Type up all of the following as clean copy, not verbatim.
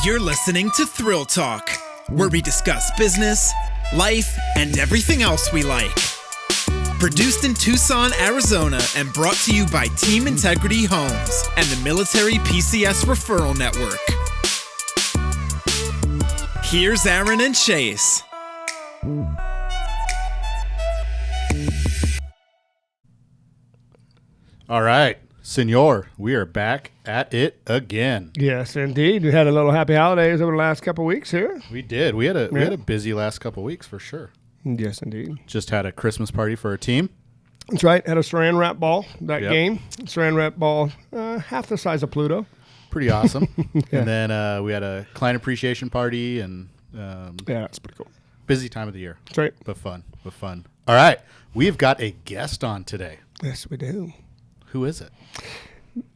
You're listening to Thrill Talk, where we discuss business, life, and everything else we like. Produced in Tucson, Arizona, and brought to you by Team Integrity Homes and the Military PCS Referral Network. Here's Aaron and Chase. All right, Senor, we are back at it again. Yes, indeed. We had a little happy holidays over the last couple of weeks here. We did. We had a busy last couple of weeks for sure. Yes, indeed. Just had a Christmas party for our team. That's right. Had a saran wrap ball game. Saran wrap ball, half the size of Pluto. Pretty awesome. And then we had a client appreciation party and that's pretty cool. Busy time of the year. That's right. But fun. All right, we've got a guest on today. Yes, we do. Who is it?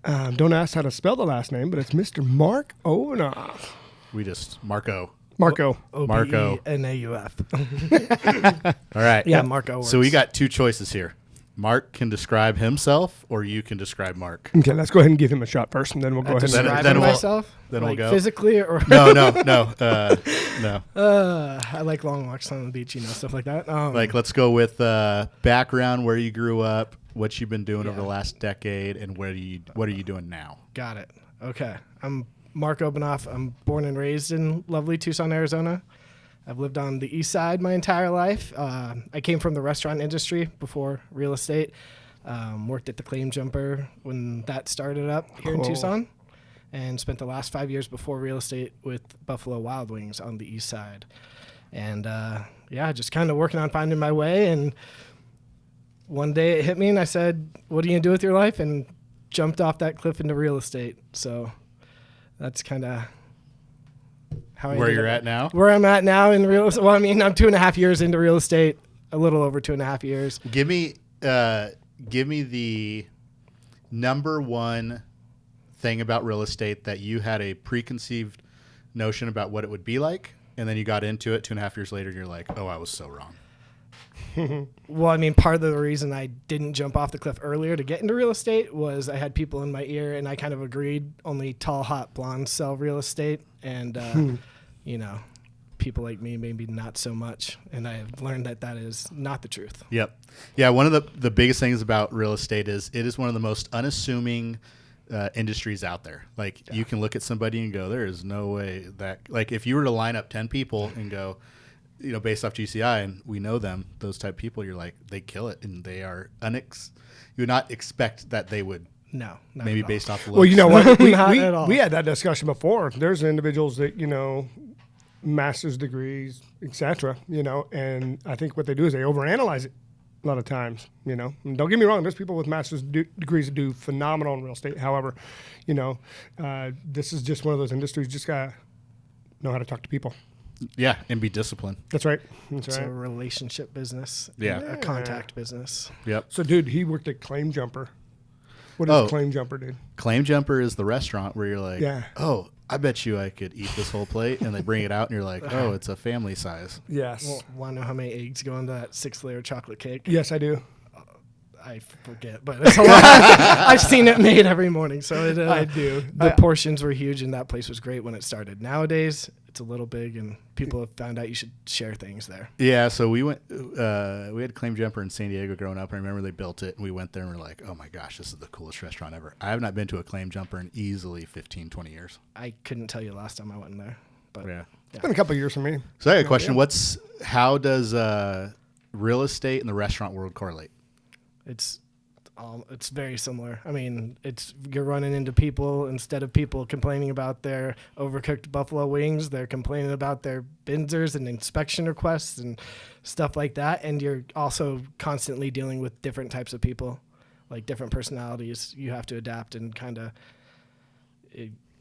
Don't ask how to spell the last name, but it's Mr. Mark Obenauf. Marco. Marco. Obenauf. All right. Yeah, Marco works. So we got two choices here. Mark can describe himself, or you can describe Mark. Okay, let's go ahead and give him a shot first, and then we'll go ahead and describe myself. Then like we'll go physically, or No. I like long walks on the beach, stuff like that. Let's go with background, where you grew up, what you've been doing over the last decade, and what are you doing now? Got it. Okay, I'm Mark Obenauf. I'm born and raised in lovely Tucson, Arizona. I've lived on the east side my entire life. I came from the restaurant industry before real estate. Worked at the Claim Jumper when that started up here in Tucson, and spent the last 5 years before real estate with Buffalo Wild Wings on the east side. And just kind of working on finding my way. And one day it hit me and I said, what are you going to do with your life? And jumped off that cliff into real estate. So that's kind of how where you're at now? Where I'm at now in real estate. Well, I mean, I'm 2.5 years into real estate, a little over 2.5 years. Give me the number one thing about real estate that you had a preconceived notion about what it would be like, and then you got into it 2.5 years later, and you're like, oh, I was so wrong. Well, I mean, part of the reason I didn't jump off the cliff earlier to get into real estate was I had people in my ear, and I kind of agreed only tall, hot blondes sell real estate, and people like me maybe not so much. And I have learned that is not the truth. Yep. Yeah, one of the biggest things about real estate is it is one of the most unassuming industries out there. You can look at somebody and go, there is no way that, if you were to line up 10 people and go, based off GCI, and we know them, those type of people, you're like, they kill it, and they are you would not expect that they would. No, maybe based off the looks. Well, you know what? We had that discussion before. There's individuals that, master's degrees, etc., and I think what they do is they overanalyze it a lot of times, And don't get me wrong, there's people with master's degrees that do phenomenal in real estate. However, this is just one of those industries, just got to know how to talk to people. Yeah, and be disciplined. That's right. It's a relationship business. Yeah. A contact business. Yep. So, dude, he worked at Claim Jumper. What does Claim Jumper do? Claim Jumper is the restaurant where you're like, oh, I bet you I could eat this whole plate. And they bring it out and you're like, oh, it's a family size. Yes. Well, want to know how many eggs go into that 6-layer chocolate cake? Yes, I do. I forget, but it's a lot. I've seen it made every morning. So I do. The portions were huge, and that place was great when it started. Nowadays, it's a little big, and people have found out you should share things there. Yeah, so we went. We had Claim Jumper in San Diego growing up. I remember they built it, and we went there, and we're like, oh my gosh, this is the coolest restaurant ever. I have not been to a Claim Jumper in easily 15, 20 years. I couldn't tell you last time I went in there. But yeah. It's been a couple of years for me. So I got a question. How does real estate and the restaurant world correlate? It's very similar. I mean, you're running into people, instead of people complaining about their overcooked buffalo wings, they're complaining about their benzers and inspection requests and stuff like that. And you're also constantly dealing with different types of people, like different personalities. You have to adapt and kind of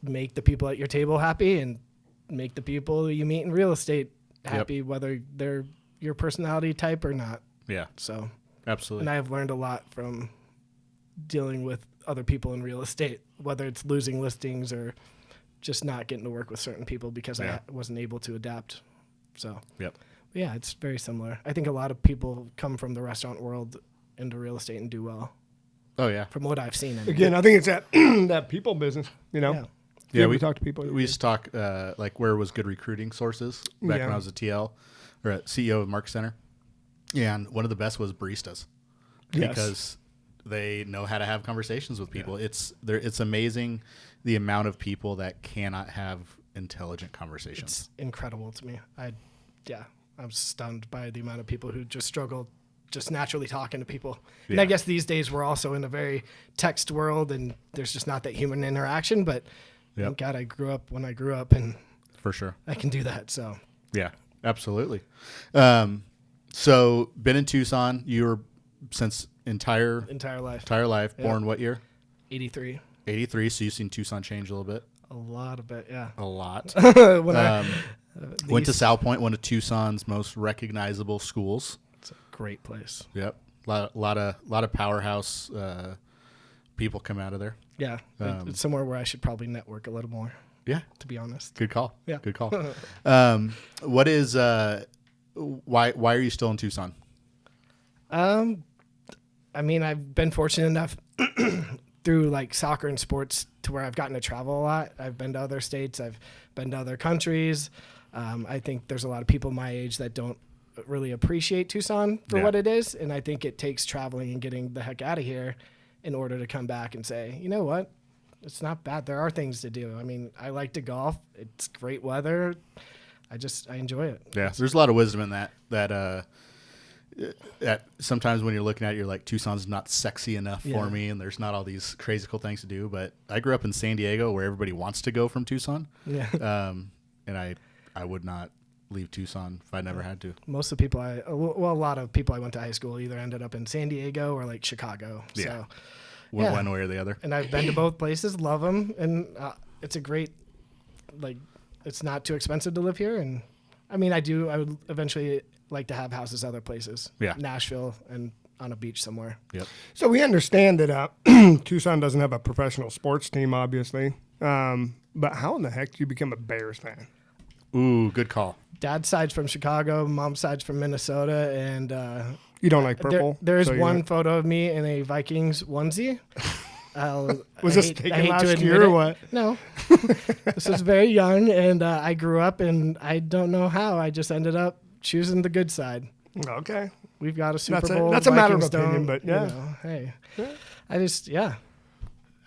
make the people at your table happy and make the people you meet in real estate happy, whether they're your personality type or not. Yeah. So absolutely. And I have learned a lot from dealing with other people in real estate, whether it's losing listings or just not getting to work with certain people because I wasn't able to adapt. So, yeah, it's very similar. I think a lot of people come from the restaurant world into real estate and do well. Oh, yeah. From what I've seen. Again, I think it's that that people business, Yeah. Yeah, we talk to people. We used to talk like where was good recruiting sources back when I was a TL or a CEO of Market Center. And one of the best was baristas because they know how to have conversations with people. Yeah. It's amazing the amount of people that cannot have intelligent conversations. It's incredible to me. I'm stunned by the amount of people who just struggle just naturally talking to people. And I guess these days we're also in a very text world and there's just not that human interaction, but thank God I grew up when I grew up and for sure I can do that. So yeah, absolutely. So been in Tucson, you were since entire life. Yep. Born what year? 83. 83. So you've seen Tucson change a little bit. A lot of it, yeah. A lot. When went to South Point, one of Tucson's most recognizable schools. It's a great place. Yep, lot of powerhouse people come out of there. Yeah, it's somewhere where I should probably network a little more. Yeah, to be honest. Good call. Yeah, good call. What is why are you still in Tucson? I mean, I've been fortunate enough through like soccer and sports to where I've gotten to travel a lot. I've been to other states. I've been to other countries. I think there's a lot of people my age that don't really appreciate Tucson for what it is. And I think it takes traveling and getting the heck out of here in order to come back and say, you know what? It's not bad. There are things to do. I mean, I like to golf. It's great weather. I enjoy it. Yeah. There's a lot of wisdom in that sometimes when you're looking at it, you're like, Tucson's not sexy enough for me, and there's not all these crazy cool things to do. But I grew up in San Diego, where everybody wants to go from Tucson. Yeah. And I would not leave Tucson if I never had to. Most of the people a lot of people I went to high school either ended up in San Diego or like Chicago. Yeah. So, one way or the other. And I've been to both places, love them, and it's a great, like, it's not too expensive to live here. And I mean, I would eventually like to have houses other places. Yeah. Nashville and on a beach somewhere. Yep. So we understand that Tucson doesn't have a professional sports team, obviously. But how in the heck do you become a Bears fan? Ooh, good call. Dad's side's from Chicago, mom's side's from Minnesota, and you don't like purple? There's one photo of me in a Vikings onesie. Was this taken last year or what? No. This was very young, and I grew up, and I don't know how. I just ended up choosing the good side. Okay. We've got a Super Bowl. That's a matter of opinion, but yeah. You know, hey. Yeah.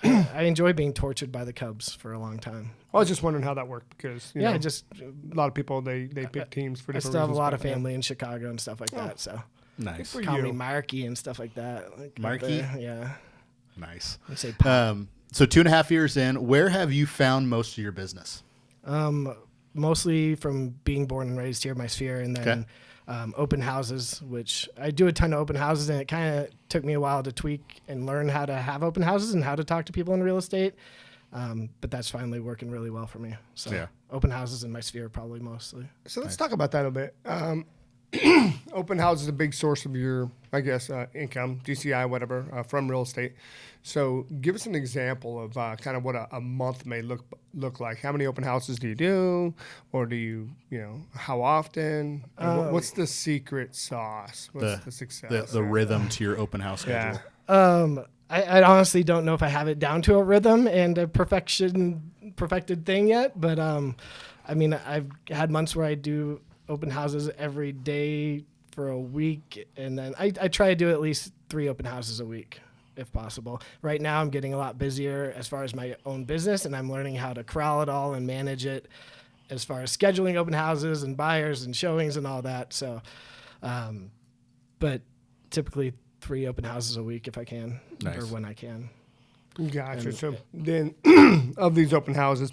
I enjoy being tortured by the Cubs for a long time. I was just wondering how that worked because you know, just a lot of people they pick teams for different reasons. I still have a lot of family in Chicago and stuff like that. So nice. Call me Marky and stuff like that. Like Marky? Yeah. Nice. I say so 2.5 years in, where have you found most of your business? Mostly from being born and raised here, my sphere, and then open houses, which I do a ton of open houses, and it kind of took me a while to tweak and learn how to have open houses and how to talk to people in real estate. But that's finally working really well for me. So open houses in my sphere probably mostly. So let's talk about that a bit. Open house is a big source of your, I guess, income, GCI, whatever, from real estate. So give us an example of kind of what a month may look like. How many open houses do you do? Or do you how often? What's the secret sauce? What's the success? The rhythm to your open house schedule? I honestly don't know if I have it down to a rhythm and a perfected thing yet. But, I mean, I've had months where I do open houses every day for a week, and then I try to do at least 3 open houses a week if possible. Right now I'm getting a lot busier as far as my own business, and I'm learning how to corral it all and manage it as far as scheduling open houses and buyers and showings and all that. So but typically 3 open houses a week if I can. Nice. Or when I can. Gotcha. So then of these open houses,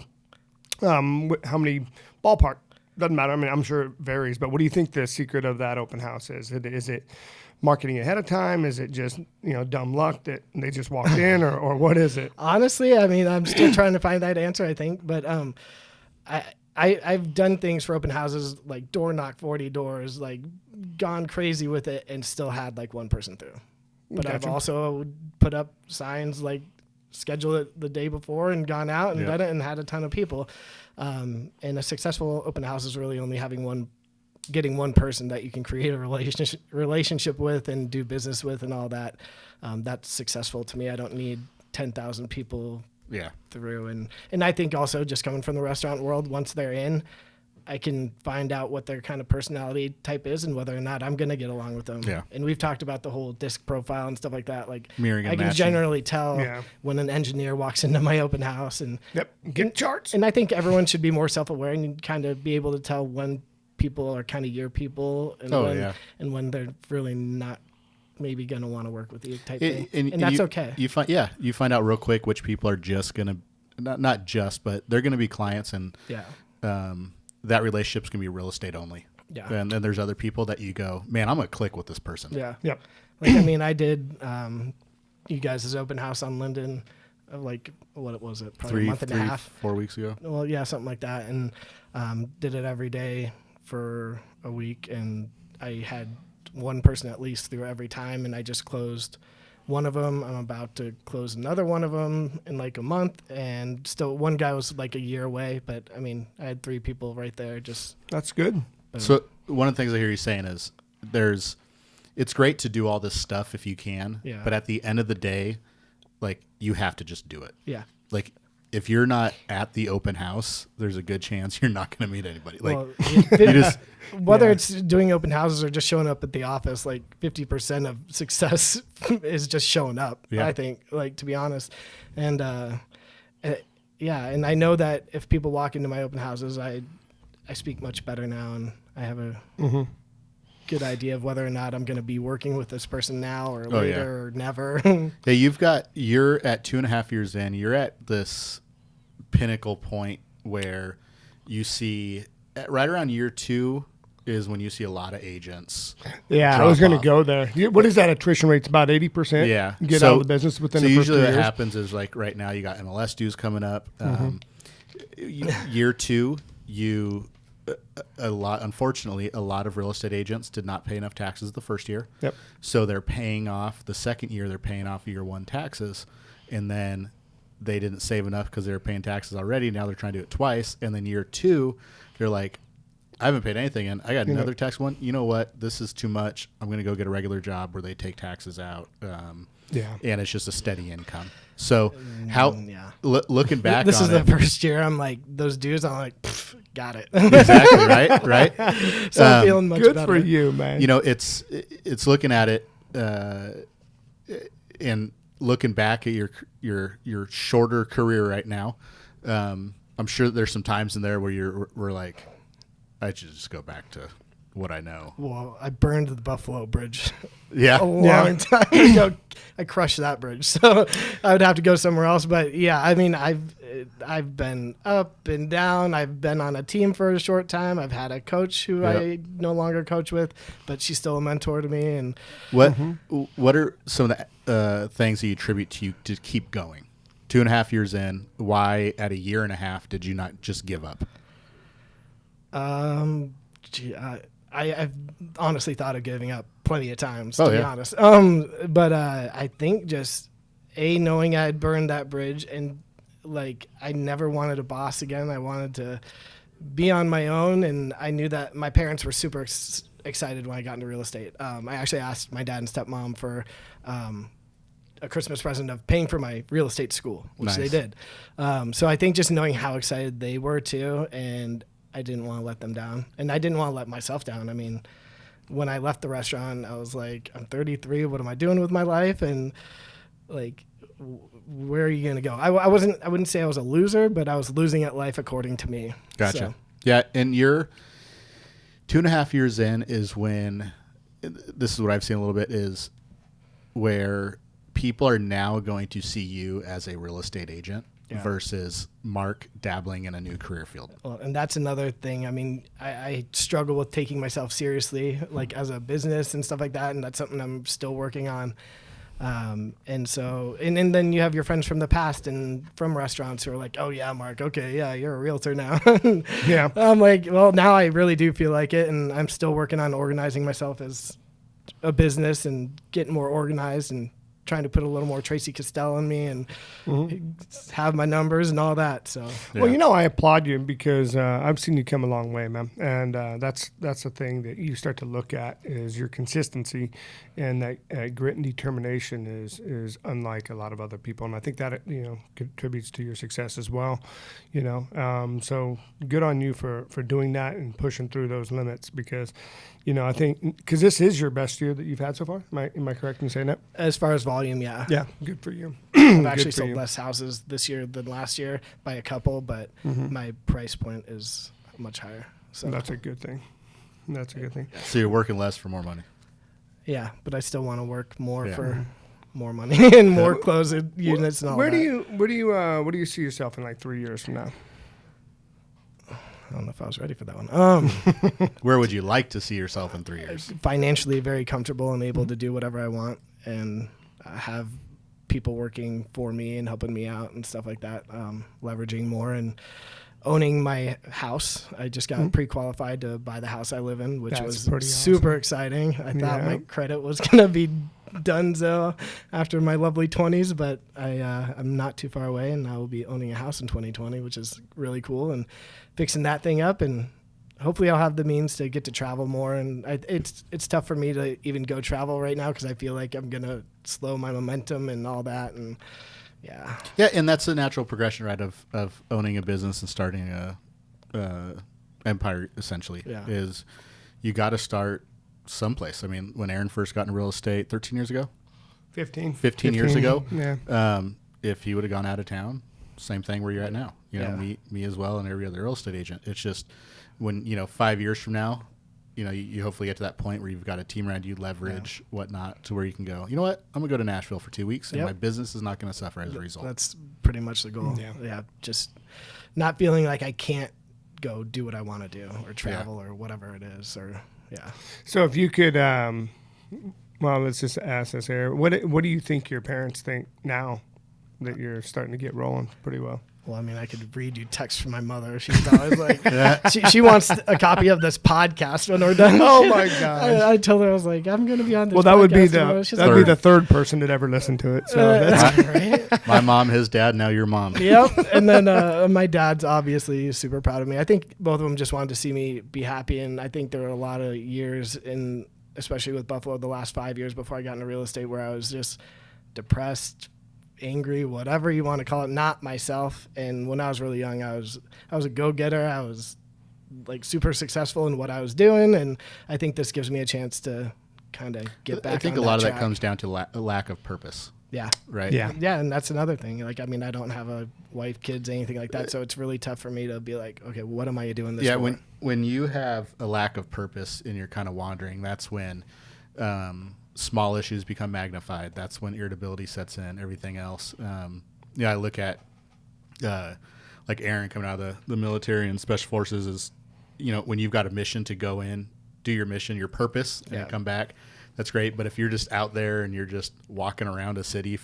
how many ballpark? Doesn't matter. I mean, I'm sure it varies, but what do you think the secret of that open house is? Is it marketing ahead of time? Is it just, dumb luck that they just walked in or what is it? Honestly, I mean, I'm still trying to find that answer, I think, but I've done things for open houses, like door knock 40 doors, like gone crazy with it and still had like one person through. But Gotcha. I've also put up signs like schedule it the day before and gone out and done it and had a ton of people. And a successful open house is really only getting one person that you can create a relationship with and do business with and all that. That's successful to me. I don't need 10,000 people Yeah. through. And I think also just coming from the restaurant world, once they're in, I can find out what their kind of personality type is and whether or not I'm going to get along with them. Yeah. And we've talked about the whole disc profile and stuff like that. Like Mirroring and I can matching. generally tell Yeah. when an engineer walks into my open house. And Get charts. and I think everyone should be more self-aware and kind of be able to tell when people are kind of your people and and when they're really not maybe going to want to work with you type thing. And that's okay. You find out real quick which people are just going to, not just, but they're going to be clients, and that relationship's going to be real estate only. Yeah. And then there's other people that you go, man, I'm going to click with this person. Yeah. Yep. Like, I mean, I did you guys' open house on Linden, like, what was it? Probably a month and a half. 4 weeks ago. Well, yeah, something like that. And did it every day for a week. And I had one person at least through every time. And I just closed one of them. I'm about to close another one of them in like a month. And still, one guy was like a year away. But, I mean, I had 3 people right there. Just That's good. So one of the things I hear you saying is it's great to do all this stuff if you can. Yeah. But at the end of the day, like, you have to just do it. Yeah. Like, if you're not at the open house, there's a good chance you're not going to meet anybody. Like, Well, you just, whether it's doing open houses or just showing up at the office, like 50% of success is just showing up. Yeah. I think, like, to be honest. And and I know that if people walk into my open houses, I speak much better now, and I have a good idea of whether or not I'm going to be working with this person now or later or never. yeah, you're at 2.5 years in, you're at this pinnacle point where you see right around year 2 is when you see a lot of agents. Yeah, I drop was going to off. go there. What is that attrition rate? It's about 80%. Yeah. Get So- out of the business within So the first 2 usually years. what happens is, like, right now you got MLS dues coming up. Year 2, unfortunately, a lot of real estate agents did not pay enough taxes the first year. Yep. So they're paying off the second year, they're paying off year 1 taxes, and then they didn't save enough because they were paying taxes already. Now they're trying to do it twice. And then year 2, they're like, I haven't paid anything in. I got another tax one. You know what? This is too much. I'm going to go get a regular job where they take taxes out. And it's just a steady income. So looking back This on is the it, first year I'm like, those dues, I'm like, got it. exactly, right? So I'm feeling much Good better. for you, man. You know, it's looking at it and looking back at your shorter career right now. I'm sure there's some times in there where we're like, I should just go back to what I know. Well, I burned the Buffalo Bridge Yeah. a long time ago. I crushed that bridge, so I would have to go somewhere else. But yeah, I mean, I've been up and down. I've been on a team for a short time. I've had a coach who I no longer coach with, but she's still a mentor to me. And what are some of the things that you attribute to you to keep going? 2.5 years in, why at a year and a half did you not just give up? I've honestly thought of giving up plenty of times, Oh, to be yeah. honest. But I think just knowing I had burned that bridge, and like I never wanted a boss again. I wanted to be on my own, and I knew that my parents were super excited when I got into real estate. I actually asked my dad and stepmom for a Christmas present of paying for my real estate school, which they Nice. did. So I think just knowing how excited they were too, and I didn't want to let them down, and I didn't want to let myself down. I mean, when I left the restaurant, I was like, I'm 33. What am I doing with my life? And like, where are you going to go? I wouldn't say I was a loser, but I was losing at life according to me. Gotcha. So, Yeah, and you're 2.5 years in is when, this is what I've seen a little bit, is where people are now going to see you as a real estate agent versus Mark dabbling in a new career field. well, and that's another thing. I mean, I struggle with taking myself seriously, like as a business and stuff like that. And that's something I'm still working on. And so, and then you have your friends from the past and from restaurants who are like, oh yeah, Mark, okay, yeah, you're a realtor now. Yeah. I'm like, well, now I really do feel like it. And I'm still working on organizing myself as a business and getting more organized and trying to put a little more Tracy Castell in me and have my numbers and all that. So, Well, I applaud you because I've seen you come a long way, man. And that's the thing that you start to look at is your consistency, and that grit and determination is unlike a lot of other people. And I think that contributes to your success as well. So good on you for doing that and pushing through those limits because. I think because this is your best year that you've had so far. Am I correct in saying that? As far as volume, yeah. Yeah, good for you. I've actually sold less houses this year than last year by a couple, but my price point is much higher. So that's a good thing. That's a good thing. So you're working less for more money. Yeah, but I still want to work more for more money and more closed units and all Where that. do you see yourself in like 3 years from now? I don't know if I was ready for that one. Where would you like to see yourself in 3 years? Financially very comfortable and able to do whatever I want and have people working for me and helping me out and stuff like that, leveraging more and owning my house. I just got pre-qualified to buy the house I live in, which was super exciting. I thought my credit was going to be donezo after my lovely 20s, but I'm not too far away, and I will be owning a house in 2020, which is really cool, and fixing that thing up, and hopefully I'll have the means to get to travel more. And it's tough for me to even go travel right now because I feel like I'm going to slow my momentum and all that, and yeah, and that's a natural progression, right, of owning a business and starting a empire, essentially, is you got to start someplace. I mean, when Aaron first got into real estate 13 years ago, 15 years ago, if he would have gone out of town, same thing where you're at now. Me as well, and every other real estate agent. It's just when 5 years from now, you hopefully get to that point where you've got a team around you, leverage whatnot, to where you can go, you know what, I'm gonna go to Nashville for 2 weeks, and my business is not going to suffer as a result. That's pretty much the goal. Just not feeling like I can't go do what I want to do or travel or whatever it is, or So if you could, let's just ask this here. What do you think your parents think now that you're starting to get rolling pretty well? Well, I mean, I could read you texts from my mother. She's always like, she wants a copy of this podcast when we're done. Oh my gosh! I told her, I was like, I'm going to be on this. Well, that would be tomorrow. be the third person that ever listened to it. So that's right. My mom, his dad, now your mom. Yep. And then my dad's obviously super proud of me. I think both of them just wanted to see me be happy, and I think there were a lot of years especially with Buffalo, the last 5 years before I got into real estate, where I was just depressed, angry, whatever you want to call it, not myself. And when I was really young, I was a go-getter. I was like super successful in what I was doing, and I think this gives me a chance to kind of get back. I think on a lot of track. that comes down to a lack of purpose. Yeah. Right. Yeah. Yeah, and that's another thing. Like, I mean, I don't have a wife, kids, anything like that, so it's really tough for me to be like, okay, what am I doing this for? When you have a lack of purpose and you're kind of wandering, that's when small issues become magnified. That's when irritability sets in, everything else. I look at like Aaron coming out of the military and special forces is, when you've got a mission to go in, do your mission, your purpose, and come back, that's great. But if you're just out there and you're just walking around a city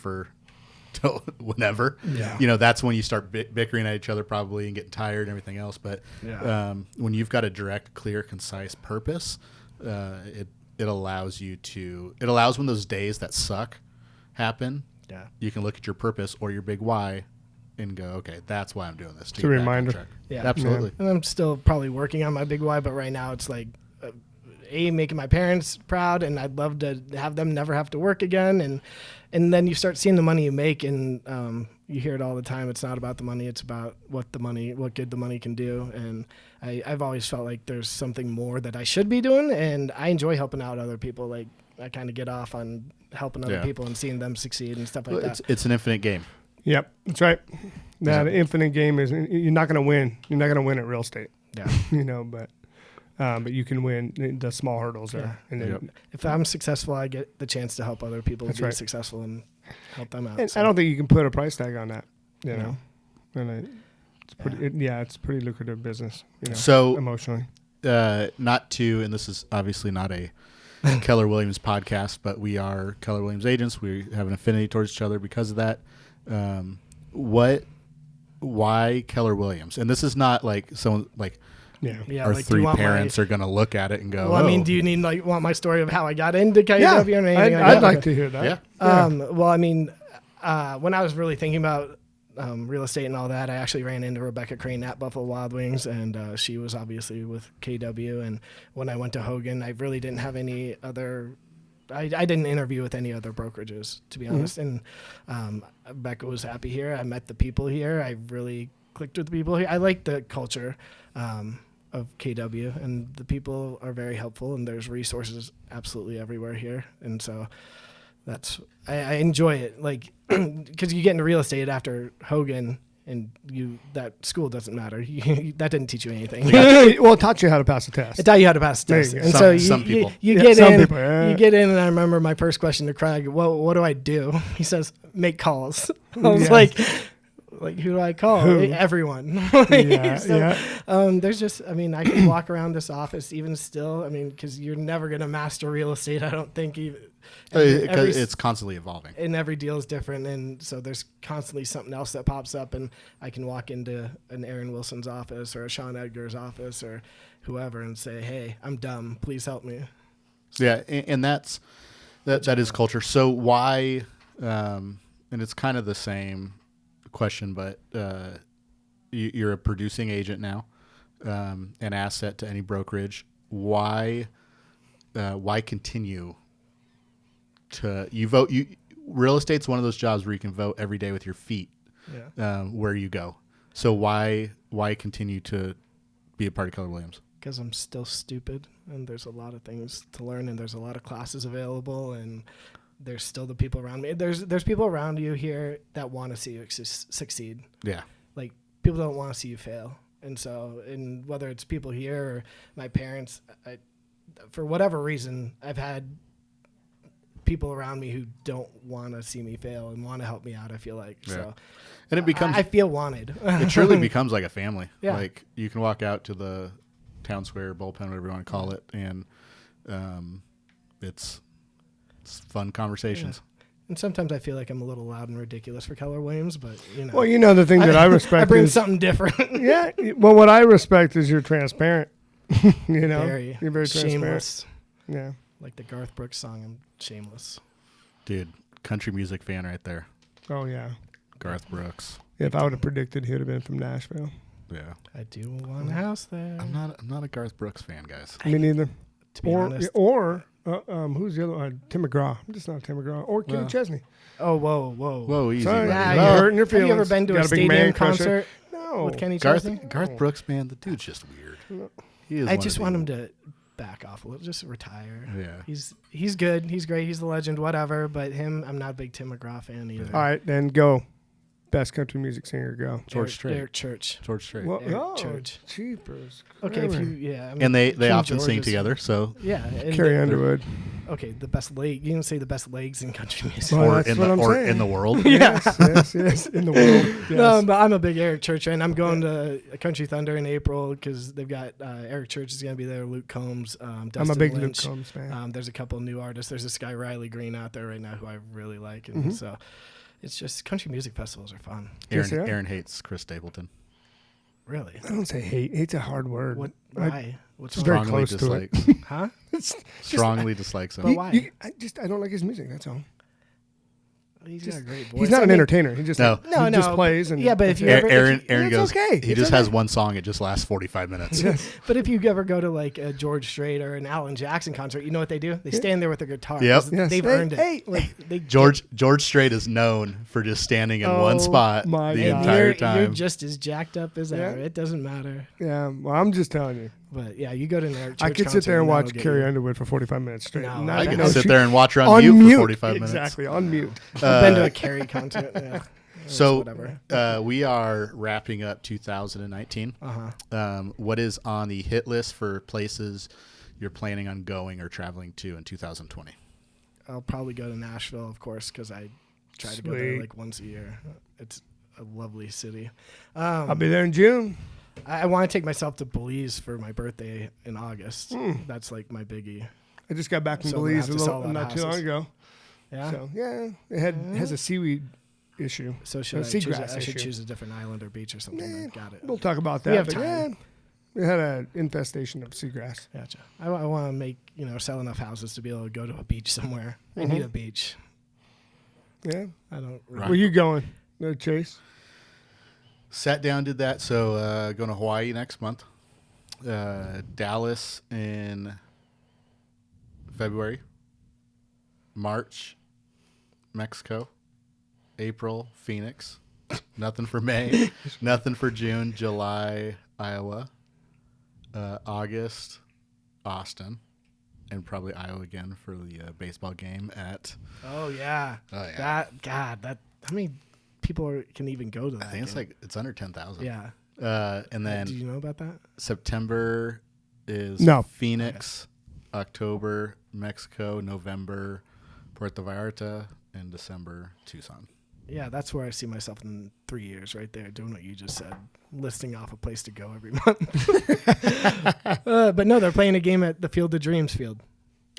till whenever, that's when you start bickering at each other probably and getting tired and everything else. But when you've got a direct, clear, concise purpose, it allows when those days that suck happen, you can look at your purpose or your big why and go, okay, that's why I'm doing this. It's a reminder. Yeah, absolutely. And I'm still probably working on my big why, but right now it's like, making my parents proud, and I'd love to have them never have to work again. And then you start seeing the money you make, and you hear it all the time. It's not about the money; it's about what good the money can do. And I've always felt like there's something more that I should be doing, and I enjoy helping out other people. Like, I kind of get off on helping other people and seeing them succeed and stuff like that. It's an infinite game. Yep, that's right. That infinite game is you're not going to win. You're not going to win at real estate. Yeah, but you can win the small hurdles there. And then, if I'm successful, I get the chance to help other people be successful and help them out. And I don't think you can put a price tag on that. You know, and it's pretty. It's pretty lucrative business. So emotionally, not to, and this is obviously not a Keller Williams podcast, but we are Keller Williams agents. We have an affinity towards each other because of that. Why Keller Williams? And this is not like someone like, Yeah, Our like, do you three want parents are going to look at it and go, Well, I mean, "Oh." do you need want my story of how I got into KW Yeah, or anything I'd, like I'd that? like to hear that. Yeah. Well, I mean, when I was really thinking about real estate and all that, I actually ran into Rebecca Crane at Buffalo Wild Wings, and she was obviously with KW. And when I went to Hogan, I really didn't have any other. I didn't interview with any other brokerages, to be honest. And Becca was happy here. I met the people here. I really clicked with the people here. I like the culture of KW, and the people are very helpful, and there's resources absolutely everywhere here. And so I enjoy it, like, because you get into real estate after Hogan, and that school doesn't matter. That didn't teach you anything. Well, it taught you how to pass a test. It taught you how to pass the There test. you go. And Some- so some people. you Yeah, get some in, people, yeah. you get in, and I remember my first question to Craig, what do I do? He says, make calls. I was Yeah. like, who do I call? Who? Everyone. Yeah. There's just, I mean, I can walk around this office even still. I mean, because you're never going to master real estate, I don't think. Because it's constantly evolving. And every deal is different, and so there's constantly something else that pops up, and I can walk into an Aaron Wilson's office or a Sean Edgar's office or whoever and say, hey, I'm dumb, please help me. Yeah, and that is culture. So why, and it's kind of the same question, but you're a producing agent now, an asset to any brokerage. Why continue to vote? Real estate's one of those jobs where you can vote every day with your feet, where you go. So why continue to be a part of Keller Williams? Because I'm still stupid, and there's a lot of things to learn, and there's a lot of classes available, and there's still the people around me. There's people around you here that want to see you succeed. Yeah. Like, people don't want to see you fail. And so, whether it's people here or my parents, for whatever reason, I've had people around me who don't want to see me fail and want to help me out, I feel like. Yeah. So, And it becomes I feel wanted. it truly becomes like a family. Yeah. Like, you can walk out to the town square, bullpen, whatever you want to call it, and it's fun conversations. Yeah. And sometimes I feel like I'm a little loud and ridiculous for Keller Williams, but Well, the thing that I respect I bring is something different. yeah. Well, what I respect is you're transparent. You're very transparent. shameless. Yeah. Like the Garth Brooks song, I'm shameless. Dude, country music fan right there. Oh yeah. Garth Brooks. If I would have predicted he would have been from Nashville. Yeah. I do want a house there. I'm not a Garth Brooks fan, guys. Me neither. To be honest. Or who's the other one? Tim McGraw. I'm just not Tim McGraw. Or Kenny Chesney. Oh, whoa. Whoa, easy. Sorry. buddy. Nah, You're you're hurting your feelings. Have you ever been to Got a a big stadium man crush. concert No. with Kenny Chesney? Garth Brooks, man, the dude's just weird. He is I one just of want the- him to back off a little, just retire. Yeah. He's good. He's great. He's the legend, whatever. But I'm not a big Tim McGraw fan either. All right, then go. Best country music singer, go. George Strait. Eric Church. George Strait. Well, Eric Church. Cheapers. Okay, if Kramer. you, I mean, And they King often George sing is- together, so Yeah. And Carrie Underwood. okay, the best leg. You can say the best legs in country music. Well, or that's in what the I'm or saying. in the world. Yes, in the world. Yes. No, but I'm a big Eric Church fan. I'm going to Country Thunder in April because they've got Eric Church is going to be there. Luke Combs, Dustin I'm a big Lynch. Luke Combs fan. There's a couple new artists. There's this guy Riley Green out there right now who I really like, and so it's just country music festivals are fun. Yes, Aaron, yeah. Aaron hates Chris Stapleton. Really? I don't say hate. Hate's a hard word. What? Why? What's It's very wrong? Strongly close to it. dislikes. Huh? Strongly dislikes him. But why? I don't like his music. That's all. He's got a great voice. He's not I an mean, entertainer. He just No. he just plays and Yeah, but if you Aaron, ever, if you- Aaron It's goes. okay. He It's just okay. has one song. It just lasts 45 minutes. But if you ever go to like a George Strait or an Alan Jackson concert, you know what they do? They stand there with their guitar. Yep. 'cause Yes. They've Hey, earned it. hey. Like, they George Strait is known for just standing in one Oh spot my the God. and entire you're time. just as jacked up as ever. Yeah. It doesn't matter. Yeah, well, I'm just telling you. But yeah, you go to an Eric Church I could sit concert there and that'll watch get Carrie you. Underwood for 45 minutes straight. No, Not I even- can no, sit she- there and watch her on mute for 45 minutes. Exactly, on mute. I've been to a Carrie concert. Yeah. So whatever. we are wrapping up 2019. What is on the hit list for places you're planning on going or traveling to in 2020? I'll probably go to Nashville, of course, because I try to go there Sweet. like once a year. It's a lovely city. I'll be there in June. I want to take myself to Belize for my birthday in August. Hmm. That's like my biggie. I just got back from So I'm gonna Belize have to sell a lot not of too long houses. ago. Yeah. So yeah, it has a seaweed issue. So should I seagrass choose? I should issue. choose a different island or beach or something. Nah, Got it. We'll talk about We that. have but time. It had an infestation of seagrass. Gotcha. I want to make, sell enough houses to be able to go to a beach somewhere. I need a beach. Yeah. I don't. Really. Right. Where you going, Chase? Sat down, did that. So going to Hawaii next month. Dallas in February. March, Mexico. April, Phoenix. Nothing for May. Nothing for June. July, Iowa. August, Austin. And probably Iowa again for the baseball game at. Oh yeah. That. How many people can even go to that? I think it's under 10,000. Yeah. And then. Do you know about that? September is Phoenix. Okay. October, Mexico. November, Puerto Vallarta. And December, Tucson. Yeah, that's where I see myself in 3 years, right there, doing what you just said, listing off a place to go every month. But no, they're playing a game at the Field of Dreams field.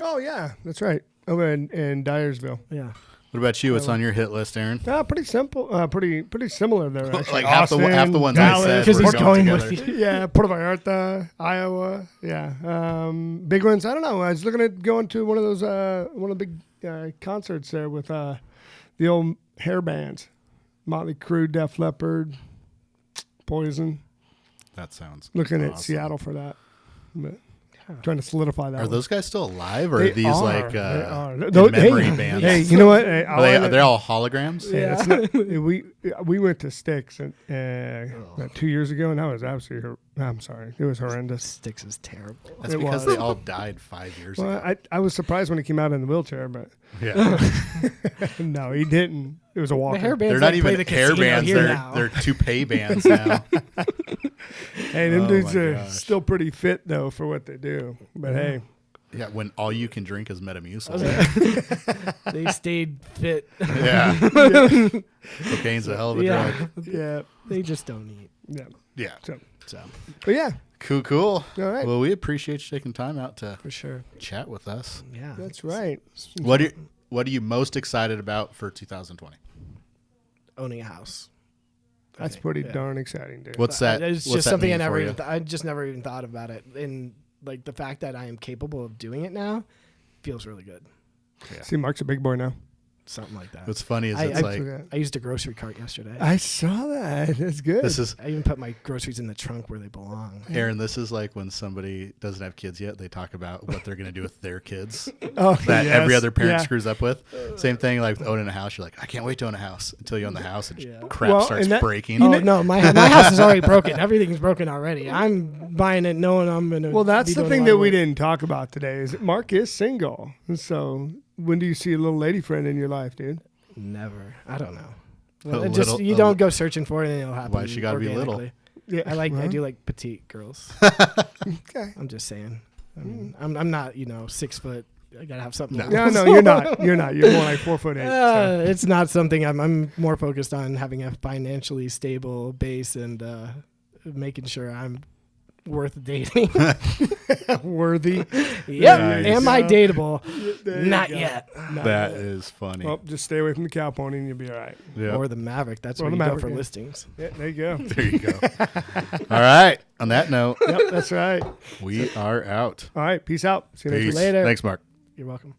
Oh yeah, that's right. Over in Dyersville. Yeah. What about you? What's on your hit list, Aaron? Pretty simple. Pretty similar there. Actually. Like half the ones Dallas, I said. because he's going together. with you. Yeah, Puerto Vallarta, Iowa. Yeah, big ones. I don't know. I was looking at going to one of those one of the big concerts there with the old hair bands, Motley Crue, Def Leppard, Poison. That sounds Looking awesome. at Seattle for that, but trying to solidify that. Are one. those guys still alive, or They are these are. like They are. memory Hey, bands? Hey, you know what? Hey, They're all holograms. Yeah, it's not, we went to Styx and 2 years ago, and that was absolutely. I'm sorry, it was horrendous. Styx is terrible. That's It because was. they all died 5 years ago. Well, I was surprised when he came out in the wheelchair, but Yeah, no, he didn't. It was a walker. The hair bands they're not that play even the hair casino bands. here They're now. they're toupee bands now. Hey, them Oh dudes my are gosh. still pretty fit though for what they do. But hey, Yeah, when all you can drink is Metamucil. They stayed fit. Yeah, cocaine's a hell of a Yeah. drug. yeah, They just don't eat. yeah. Yeah, So But yeah, cool. All right. Well, we appreciate you taking time out to for sure. chat with us. Yeah. that's right. What are you most excited about for 2020? Owning a house. I That's think. pretty Yeah. darn exciting, dude. What's that? It's what's just that something mean for you? I just never even thought about it. And like the fact that I am capable of doing it now feels really good. See, Mark's a big boy now. Something like that. What's funny is I- it's I like forgot. I used a grocery cart yesterday. I saw that. That's good. this is I even put my groceries in the trunk where they belong. Aaron. This is like when somebody doesn't have kids yet. They talk about what they're going to do with their kids. oh, That every yes. other parent Yeah. screws up with. Same thing like with owning a house. You're like, I can't wait to own a house until you own the house and Yeah. crap Well, starts and that- breaking. Oh no, my house is already broken. Everything's broken already. I'm buying it knowing I'm gonna. Well, that's be the doing thing a lot that of we work. didn't talk about today. Is that Mark is single. So when do you see a little lady friend in your life, dude? Never. I don't know. A It just little- you don't go searching for it and it'll happen. Why she gotta be little? organically. Yeah, I do like petite girls. Okay. I'm just saying. I mean, I'm not 6 foot. I gotta have something. No, you're not. You're not. You're more like 4'8". So. It's not something I'm more focused on having a financially stable base and making sure I'm worth dating. Worthy. Yep. Nice. Am I dateable? There you Not go. yet. Not That yet. is funny. Well, just stay away from the cow pony and you'll be all right. Yeah. Or the Maverick. That's Or where the you Maverick, go for yeah. listings. Yeah, there you go. There you go. All right. On that note, Yep, that's right. we are out. All right. Peace out. See you next Peace. week. Later. Thanks, Mark. You're welcome.